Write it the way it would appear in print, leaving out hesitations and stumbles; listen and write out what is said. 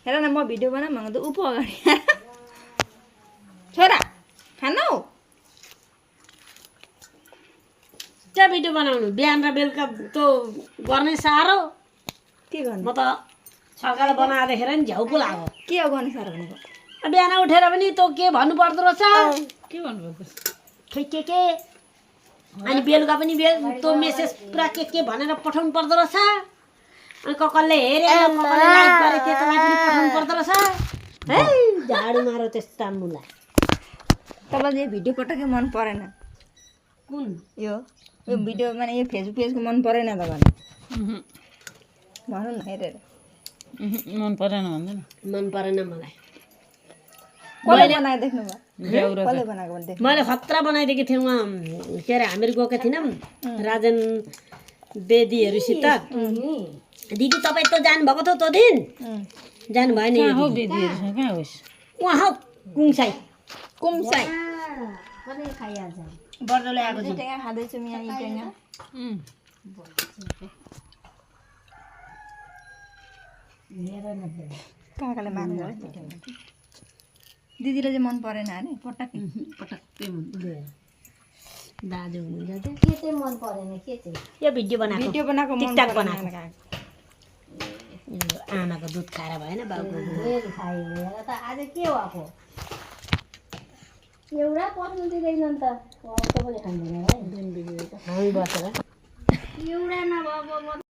हेर न म भिडियो बनाऊँ भन्दा त उप अगाडि छोरा खानौ क्या भिडियो बनाउनु बिहान र बेलुका त गर्ने साह्रो के गर्नु म त सकाल बनाएर नि झ्याउ पो लाग्यो के हो गर्नु साह्रो भनेको बिहान उठेर पनि तँ के भन्नु पर्दो रहेछ के भन्नुपर्छ खै के अनि बेलुका पनि तँ मेसेज पुरा के भनेर पठाउनु पर्दो रहेछ अनि ककलले हेरे ककलले लाइक गरे त्यसलाई पनि पठाउनु पर्दो रहेछ है झाडु मारो त्यस्ता मुला तपाईँलाई यो भिडियो पटक्कै मन परेन कुन यो भिडियो माने यो फेसबुक पेजको मन परेन तपाईँलाई भनौँ न हेरेर मन परेन भन्दैन मन परेन मलाई कसले बनाएको देख्नुभयो कसले बनाएको भने देख्नु मैले खतरा बनाइदिएको थिएँ उहाँ के अरे हामीहरू गएको थिएनौँ राजन बेदीहरूसित दिदी तपाईँ त जानुभएको थियो त्यो दिन जानुभयो नि हो दिदीहरू कहाँ होस् उहाँ हौ कुङसाई कुम्साई खाइहाल्छ बर्दोले आएको छ टेङ्गा खाँदैछु यहाँ यी टेङ्गा काकाले मार्नु दिदीले चाहिँ मन परेन अरे पटक्कै पटक्कै मन दाजु हुनुहुन्छ के चाहिँ मन परेन के चाहिँ यो भिडियो बनाएको भिडियो बनाएको मन टिकटक परेन बनाएको काका। आमाको दुध खाएर भएन बाउको फेरि खायो हेर त आज के भएको एउटा पस्नु दिँदैन नि त पनि खाँदैन है हामी बसेर एउटा नभएको